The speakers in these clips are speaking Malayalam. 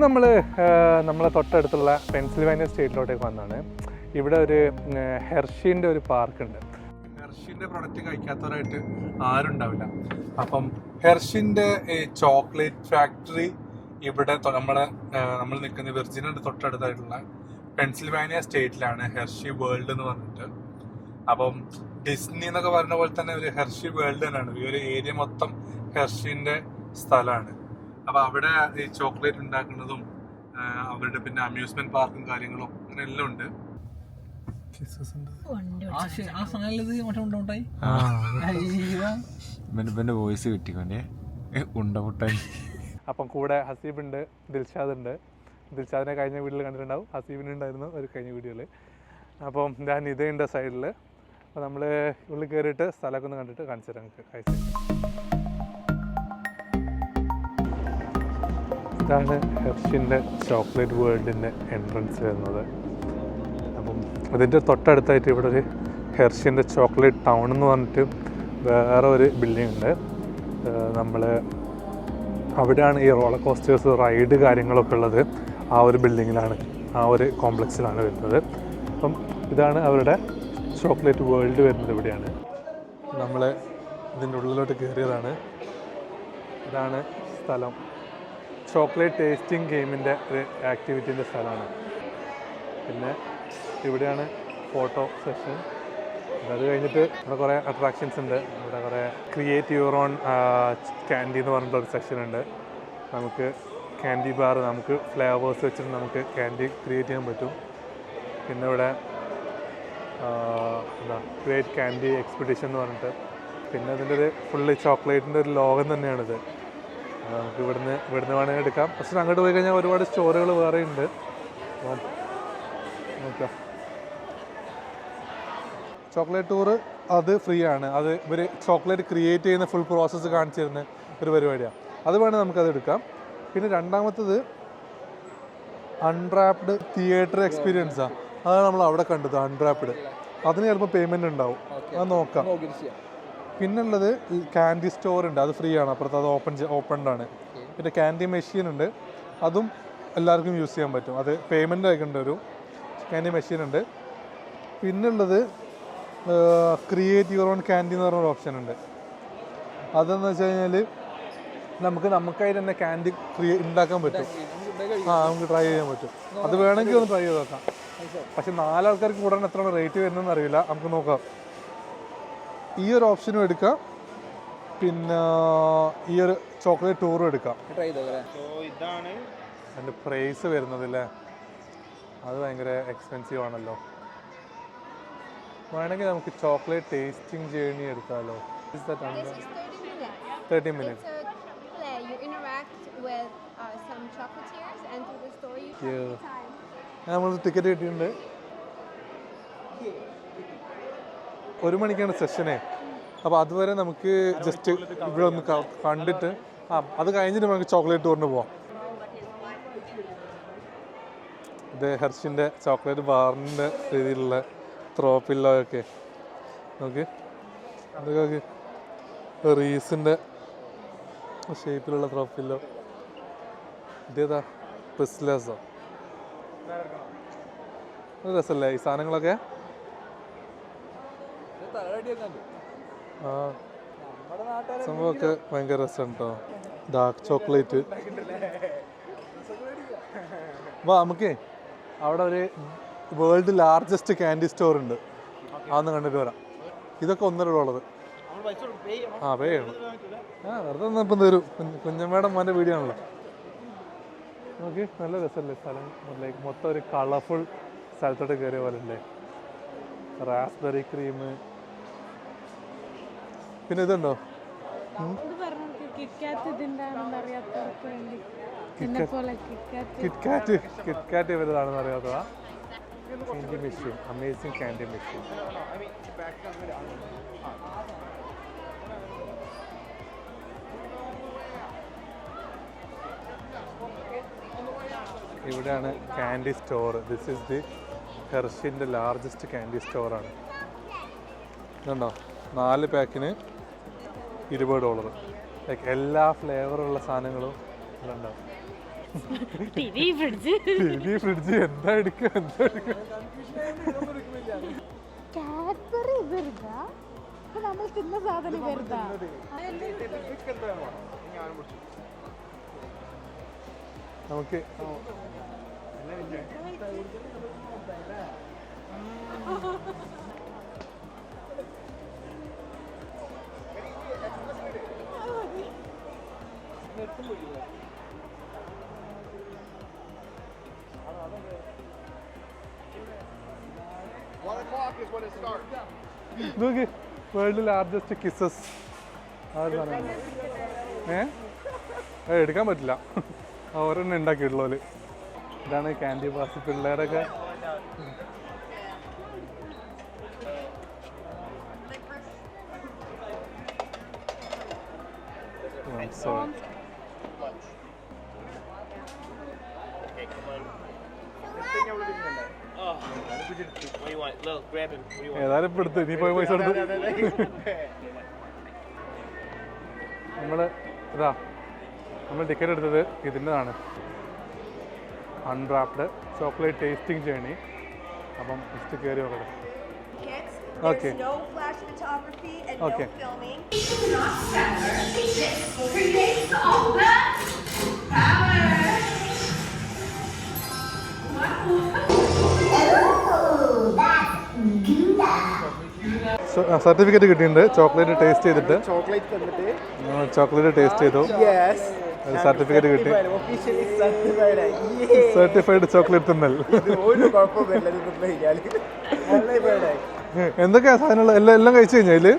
നമ്മളെ തൊട്ടടുത്തുള്ള പെൻസിൽവാനിയ സ്റ്റേറ്റിലോട്ടേക്ക് വന്നതാണ്. ഇവിടെ ഒരു ഹെർഷീൻ്റെ ഒരു പാർക്കുണ്ട്. ഹെർഷീൻ്റെ പ്രൊഡക്റ്റ് കഴിക്കാത്തവരായിട്ട് ആരും ഉണ്ടാവില്ല. അപ്പം ഹെർഷീൻ്റെ ചോക്ലേറ്റ് ഫാക്ടറി ഇവിടെ നമ്മൾ നിൽക്കുന്ന വിർജിനിയുടെ തൊട്ടടുത്തായിട്ടുള്ള പെൻസിൽവാനിയ സ്റ്റേറ്റിലാണ് ഹെർഷി വേൾഡ് എന്ന് പറഞ്ഞിട്ട്. അപ്പം ഡിസ്നി എന്നൊക്കെ പറഞ്ഞ പോലെ തന്നെ ഒരു ഹെർഷി വേൾഡ് തന്നെയാണ്. ഈ ഒരു ഏരിയ മൊത്തം ഹെർഷീൻ്റെ സ്ഥലമാണ്. അപ്പോൾ അവിടെ ഈ ചോക്ലേറ്റ് ഉണ്ടാക്കുന്നതും അവരുടെ പിന്നെ അമ്യൂസ്മെന്റ് പാർക്കും കാര്യങ്ങളും അങ്ങനെ എല്ലാം ഉണ്ട്. വോയിസ് കിട്ടിക്കൊണ്ടേ ഉണ്ടമുട്ടായി. അപ്പം കൂടെ ഹസീബ് ഉണ്ട്, ദിൽഷാദ് ഉണ്ട്. ദിൽഷാദിനെ കഴിഞ്ഞ വീഡിയോയിൽ കണ്ടിട്ടുണ്ടാവും, ഹസീബിനുണ്ടായിരുന്നു ഒരു കഴിഞ്ഞ വീഡിയോയിൽ. അപ്പം ഞാൻ ഇതേണ്ട സൈഡിൽ. അപ്പോൾ നമ്മൾ ഉള്ളിൽ കയറിയിട്ട് സ്ഥലമൊക്കെ ഒന്ന് കണ്ടിട്ട് കാണിച്ചു തരാം നമുക്ക് കാഴ്ച. ഇതാണ് ഹെർഷിൻ്റെ ചോക്ലേറ്റ് വേൾഡിൻ്റെ എൻട്രൻസ് വരുന്നത്. അപ്പം അതിൻ്റെ തൊട്ടടുത്തായിട്ട് ഇവിടെ ഒരു ഹെർഷിൻ്റെ ചോക്ലേറ്റ് ടൗൺ എന്ന് പറഞ്ഞിട്ട് വേറെ ഒരു ബിൽഡിംഗ് ഉണ്ട്. അവിടെയാണ് ഈ റോളർ കോസ്റ്റേഴ്സ് റൈഡ് കാര്യങ്ങളൊക്കെ ഉള്ളത്. ആ ഒരു ബിൽഡിങ്ങിലാണ്, ആ ഒരു കോംപ്ലക്സിലാണ് വരുന്നത്. അപ്പം ഇതാണ് അവരുടെ ചോക്ലേറ്റ് വേൾഡ് വരുന്നത്. ഇവിടെയാണ് നമ്മൾ ഇതിൻ്റെ ഉള്ളിലോട്ട് കയറിയതാണ്. ഇതാണ് സ്ഥലം. ചോക്ലേറ്റ് ടേസ്റ്റിംഗ് ഗെയിമിൻ്റെ ഒരു ആക്ടിവിറ്റീൻ്റെ സ്ഥലമാണ്. പിന്നെ ഇവിടെയാണ് ഫോട്ടോ സെഷൻ. അത് കഴിഞ്ഞിട്ട് ഇവിടെ കുറേ അട്രാക്ഷൻസ് ഉണ്ട്. ഇവിടെ കുറേ ക്രിയേറ്റ് യുവർ ഓൺ ക്യാൻഡി എന്ന് പറഞ്ഞിട്ടൊരു സെക്ഷൻ ഉണ്ട്. നമുക്ക് ക്യാൻഡി ബാർ, നമുക്ക് ഫ്ലേവേഴ്സ് വെച്ചിട്ട് നമുക്ക് ക്യാൻഡി ക്രിയേറ്റ് ചെയ്യാൻ പറ്റും. പിന്നെ ഇവിടെ ക്രിയേറ്റ് ക്യാൻഡി എക്സ്പെഡിഷൻ എന്ന് പറഞ്ഞിട്ട്. പിന്നെ അതിൻ്റെ ഒരു ഫുള്ള് ചോക്ലേറ്റിൻ്റെ ഒരു ലോകം തന്നെയാണിത്. നമുക്ക് ഇവിടുന്ന് വേണമെങ്കിൽ എടുക്കാം. പക്ഷേ അങ്ങോട്ട് പോയി കഴിഞ്ഞാൽ ഒരുപാട് സ്റ്റോറുകൾ വേറെ ഉണ്ട്. നോക്കാം. ചോക്ലേറ്റ് ടൂറ് അത് ഫ്രീ ആണ്. അത് ഇവർ ചോക്ലേറ്റ് ക്രിയേറ്റ് ചെയ്യുന്ന ഫുൾ പ്രോസസ്സ് കാണിച്ചു തരുന്ന ഒരു പരിപാടിയാണ്. അത് വേണമെങ്കിൽ നമുക്കത് എടുക്കാം. പിന്നെ രണ്ടാമത്തത് അൺറാപ്ഡ് തിയേറ്റർ എക്സ്പീരിയൻസാണ്. അതാണ് നമ്മൾ അവിടെ കണ്ടത്, അൺറാപ്ഡ്. അതിന് ചിലപ്പോൾ പേയ്മെൻറ്റ് ഉണ്ടാവും, അത് നോക്കാം. പിന്നുള്ളത് ക്യാൻഡി സ്റ്റോർ ഉണ്ട്, അത് ഫ്രീ ആണ്. അപ്പുറത്ത് അത് ഓപ്പൺഡാണ്. പിന്നെ ക്യാൻഡി മെഷീൻ ഉണ്ട്, അതും എല്ലാവർക്കും യൂസ് ചെയ്യാൻ പറ്റും. അത് പേയ്മെൻറ്റ് ആയിക്കൊണ്ട് ഒരു ക്യാൻഡി മെഷീൻ ഉണ്ട്. പിന്നുള്ളത് ക്രിയേറ്റ് യുവർ ഓൺ ക്യാൻഡി എന്ന് പറഞ്ഞൊരു ഓപ്ഷൻ ഉണ്ട്. അതെന്ന് വെച്ച് കഴിഞ്ഞാൽ നമുക്കായിട്ട് തന്നെ ക്യാൻഡി ഉണ്ടാക്കാൻ പറ്റും. നമുക്ക് ട്രൈ ചെയ്യാൻ പറ്റും. അത് വേണമെങ്കിൽ ഒന്ന് ട്രൈ ചെയ്ത് നോക്കാം. പക്ഷെ 4 ആൾക്കാർക്ക് കൂടാൻ എത്രയാണ് റേറ്റ് വരുന്നതെന്ന് അറിയില്ല, നമുക്ക് നോക്കാം. ഈ ഒരു ഓപ്ഷനും എടുക്കാം, പിന്നെ ഈ ഒരു ചോക്ലേറ്റ് ടൂറും എടുക്കാം. ഇതാണ് അതിൻ്റെ പ്രൈസ് വരുന്നത് അല്ലേ. അത് ഭയങ്കര എക്സ്പെൻസീവ് ആണല്ലോ. വേണമെങ്കിൽ നമുക്ക് ചോക്ലേറ്റ് ടേസ്റ്റിംഗ് ജേർണി എടുക്കാമല്ലോ. 30 minutes. നമ്മൾ ടിക്കറ്റ് കിട്ടിയിട്ടുണ്ട്. 1 മണിക്കാണ് സെഷനെ. അപ്പോൾ അതുവരെ നമുക്ക് ജസ്റ്റ് ഇവിടെ ഒന്ന് കണ്ടിട്ട് അത് കഴിഞ്ഞിട്ട് നമുക്ക് ചോക്ലേറ്റ് ടൂറിന് പോവാം. ഇത് ഹെർഷിൻ്റെ ചോക്ലേറ്റ് ബാറിൻ്റെ രീതിയിലുള്ള ത്രോ പില്ലോയൊക്കെ നോക്ക്. അതൊക്കെ റീസിൻ്റെ ഷേപ്പിലുള്ള ത്രോ പില്ലോ. ഇതേതാ പിസ്ലെസോ. രസമല്ലേ ഈ സാധനങ്ങളൊക്കെ. സംഭവമൊക്കെ ഭയങ്കര രസമാണ് കേട്ടോ. Dark chocolate. നമുക്കേ അവിടെ ഒരു വേൾഡ് ലാർജസ്റ്റ് ക്യാൻഡി സ്റ്റോർ ഉണ്ട്, അതൊന്ന് കണ്ടിട്ട് വരാം. ഇതൊക്കെ $1.5 പേ ചെയ്യണം. വെറുതെ ഇപ്പം തരും. കുഞ്ഞമ്മയുടെ മോൻ്റെ വീഡിയോ ആണല്ലോ. നോക്കി, നല്ല രസമല്ലേ സ്ഥലം. ലൈക്ക് മൊത്തം ഒരു കളർഫുൾ സ്ഥലത്തോട്ട് കയറിയ പോലെ അല്ലേ. Raspberry cream. പിന്നെ ഇതുണ്ടോ കിറ്റ്കാറ്റ് ഇവരതാണെന്ന് അറിയാത്തതാ. Candy machine, amazing candy machine. ഇവിടെയാണ് candy store. This is the ഹെർഷിൻ്റെ ലാർജസ്റ്റ് ക്യാൻഡി സ്റ്റോറാണ്. ഇതുണ്ടോ, 4 പാക്കിന് $20. ലൈക്ക് എല്ലാ ഫ്ലേവറുള്ള സാധനങ്ങളും ഇവിടെ ഉണ്ടാവും. ടിവി ഫ്രിഡ്ജ് എന്താ എടുക്കുക കാഡ്ബറി വെറുതാ നമ്മൾ തിന്ന സാധനം വെറുതാ നമുക്ക് നോക്കി വേൾഡ് ലാർജസ്റ്റ് കിസസ് എടുക്കാൻ പറ്റില്ല അവരെന്നെ ഉണ്ടാക്കിയിട്ടുള്ളൂ. ഇതാണ് ക്യാൻഡി ബാസ് പിള്ളേരൊക്കെ ഏതായാലും ഇപ്പൊ എടുത്ത് നീ പോയി പൈസ എടുത്ത് നമ്മൾ ടിക്കറ്റ് എടുത്തത് ഇതിൻ്റെതാണ് അൺറാപ്ഡ് ചോക്ലേറ്റ് ടേസ്റ്റിംഗ് ജേണി. അപ്പം ജസ്റ്റ് കയറി നോക്കട്ടെ. Okay. There's no flash photography and Okay. no filming. Certificate കിട്ടിയിട്ടുണ്ട് ചോക്ലേറ്റ് ടേസ്റ്റ് ചെയ്തിട്ട്. ചോക്ലേറ്റ് ടേസ്റ്റ് ചെയ്തു, സർട്ടിഫിക്കറ്റ് കിട്ടി. സർട്ടിഫൈഡ് ചോക്ലേറ്റ് തിന്നൽ. എന്തൊക്കെയാ സാധനങ്ങൾ എല്ലാം കഴിച്ചു കഴിഞ്ഞാല്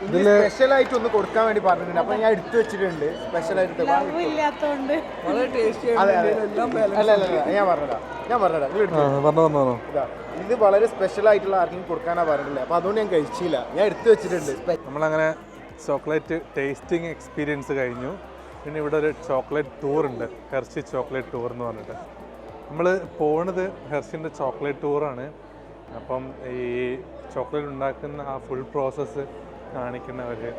ഇതില് സ്പെഷ്യൽ ആയിട്ട് ഒന്ന് കൊടുക്കാൻ വേണ്ടി പറഞ്ഞിട്ടുണ്ട്. അപ്പൊ ഞാൻ എടുത്തു വെച്ചിട്ടുണ്ട് സ്പെഷ്യൽ ആയിട്ട്. ഞാൻ പറഞ്ഞതാ ഇത് വളരെ സ്പെഷ്യൽ ആയിട്ടുള്ള ആർക്കെങ്കിലും കൊടുക്കാനാ പറഞ്ഞില്ല. അപ്പൊ അതുകൊണ്ട് ഞാൻ കഴിച്ചില്ല, ഞാൻ എടുത്തു വെച്ചിട്ടുണ്ട്. നമ്മളങ്ങനെ ചോക്ലേറ്റ് ടേസ്റ്റിംഗ് എക്സ്പീരിയൻസ് കഴിഞ്ഞു. പിന്നെ ഇവിടെ ഒരു ചോക്ലേറ്റ് ടൂർ ഉണ്ട്, ഹെർഷി ചോക്ലേറ്റ് ടൂർ എന്ന് പറഞ്ഞിട്ട്. നമ്മൾ പോണത് ഹെർഷിൻ്റെ ചോക്ലേറ്റ് ടൂറാണ്. അപ്പം ഈ ചോക്ലേറ്റ് ഉണ്ടാക്കുന്ന ആ ഫുൾ പ്രോസസ്സ് കാണിക്കുന്ന ഒരു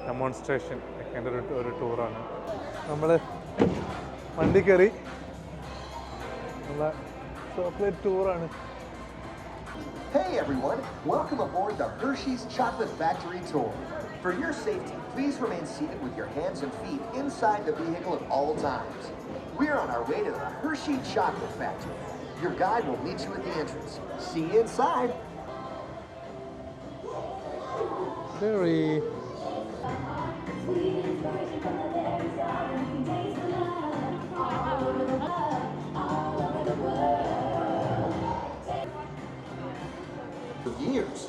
ഡെമോൺസ്ട്രേഷൻ ഒക്കെ ഒരു ടൂറാണ്. നമ്മൾ വണ്ടി കയറി നമ്മളെ chocolate ടൂറാണ്. Hey everyone, welcome aboard the Hershey's Chocolate Factory Tour. For your safety, please remain seated with your hands and feet inside the vehicle at all times. We're on our way to the Hershey Chocolate Factory. Your guide will meet you at the entrance. See you inside. Very. For years,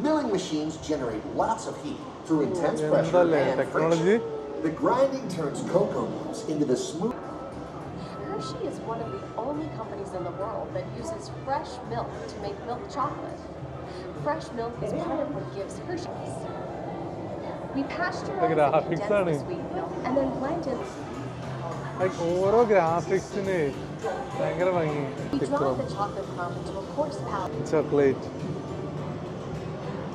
milling machines generate lots of heat through intense pressure and friction. The grinding turns cocoa nibs into the smooth. Hershey is one of the only companies in the world that uses fresh milk to make milk chocolate. Fresh milk is part of what gives Hershey's. We pasteurize and condense the sweet milk and then blend it. ഓരോ ഗ്രാഫിക്സിന് ഭയങ്കര ഭംഗി. We drive the chocolate crumb into a coarse powder. Chocolate.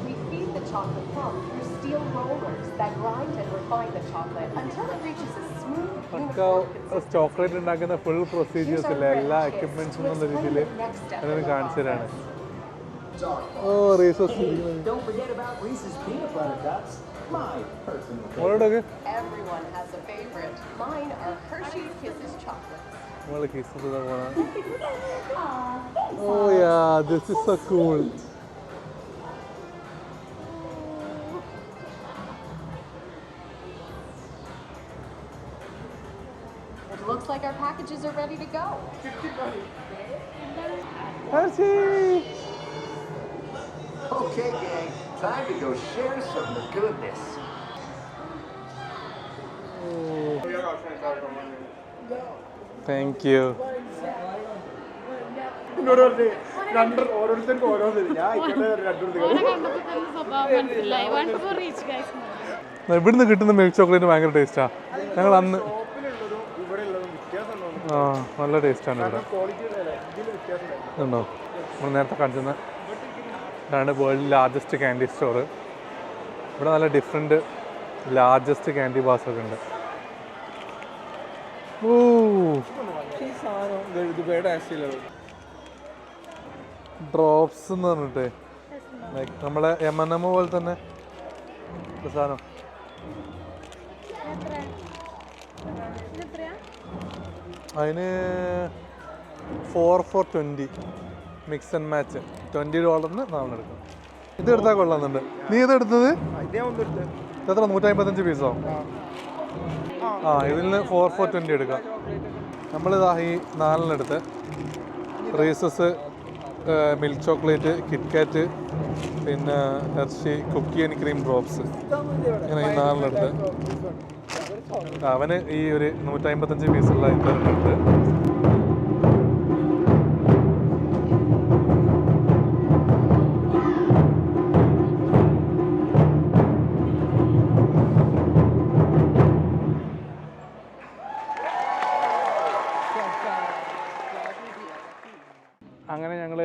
We feed the chocolate crumb through steel rollers that grind and refine the chocolate until it reaches a smooth, uniform chocolate ഉണ്ടാക്കുന്ന ഫുൾ പ്രൊസീജിയേഴ്സ് ഇല്ല, എല്ലാ എക്യുപ്മെന്റ്സും എന്നുള്ള രീതിയിൽ അതിന് കാണിച്ചു തരാണ്. Oh Reese's. Don't forget about Reese's peanut butter cups. My personal ഓരോടൊക്കെ Everyone has a favorite. Mine are Hershey's Kisses chocolates. നമ്മള് കിസ് ചെയ്താ പോണ. Oh yeah, this is so cool. It looks like our packages are ready to go. Hershey. Okay, gang, time to go share some of the goodness. Thank you. ഓരോരുത്തർക്കും ഓരോന്ന്. ഞാൻ ഇവിടുന്ന് കിട്ടുന്ന മിൽക്ക് ചോക്ലേറ്റ് ഭയങ്കര ടേസ്റ്റാ. ഞങ്ങൾ അന്ന് ആ നല്ല ടേസ്റ്റാണ് ഇവിടെ. ഉണ്ടോ നമ്മൾ നേരത്തെ കാണിച്ചത് ഇതാണ് വേൾഡ് ലാർജസ്റ്റ് ക്യാൻഡി സ്റ്റോർ. ഇവിടെ നല്ല ഡിഫറെൻറ്റ് ലാർജസ്റ്റ് ക്യാൻഡി ബാർസ് ഒക്കെ ഉണ്ട്. ഓ ഈ സാധനം ദുബൈയുടെ ആശയിലാണ്. ഡ്രോപ്സ് എന്ന് പറഞ്ഞിട്ട് ലൈക്ക് നമ്മളെ M&M പോലെ തന്നെ ഒരു സാധനം. അതിന് 4 for $20 മിക്സ് ആൻഡ് മാച്ച് $20 നമ്മൾ എടുക്കണം. ഇത് എടുത്താൽ കൊള്ളാമെന്നുണ്ട്. നീ ഇത് എടുത്തത് ഇതേ ഒന്നെടുത്ത് എത്ര 155 പീസോ? ആ ഇതിൽ നിന്ന് 4 for $20 എടുക്കാം. നമ്മളിതാ ഈ 4 എടുത്ത് റീസസ്, മിൽക്ക് ചോക്ലേറ്റ്, കിറ്റ്കാറ്റ്, പിന്നെ Hershey cookie and cream drops, ഇങ്ങനെ ഈ 4 എടുത്ത് അവന് ഈ ഒരു 155 പീസുള്ള ഇതെടുത്ത് അങ്ങനെ ഞങ്ങൾ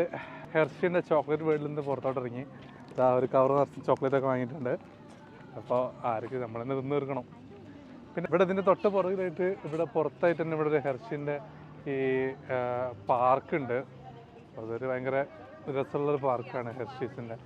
ഹെർഷിൻ്റെ ചോക്ലേറ്റ് വേൾഡിൽ നിന്ന് പുറത്തോട്ട് ഇറങ്ങി. ഇതാ ഒരു കവർ നിറച്ച് ചോക്ലേറ്റൊക്കെ വാങ്ങിയിട്ടുണ്ട്. അപ്പോൾ ആർക്ക് നമ്മളെന്നെ തിന്ന് തീർക്കണം. പിന്നെ ഇവിടെ ഇതിൻ്റെ തൊട്ട് പുറകിലായിട്ട് ഇവിടെ പുറത്തായിട്ട് തന്നെ ഇവിടെ ഒരു ഹെർഷിൻ്റെ ഈ പാർക്കുണ്ട്. അതൊരു ഭയങ്കര രസമുള്ളൊരു പാർക്കാണ് ഹെർഷീസിൻ്റെ.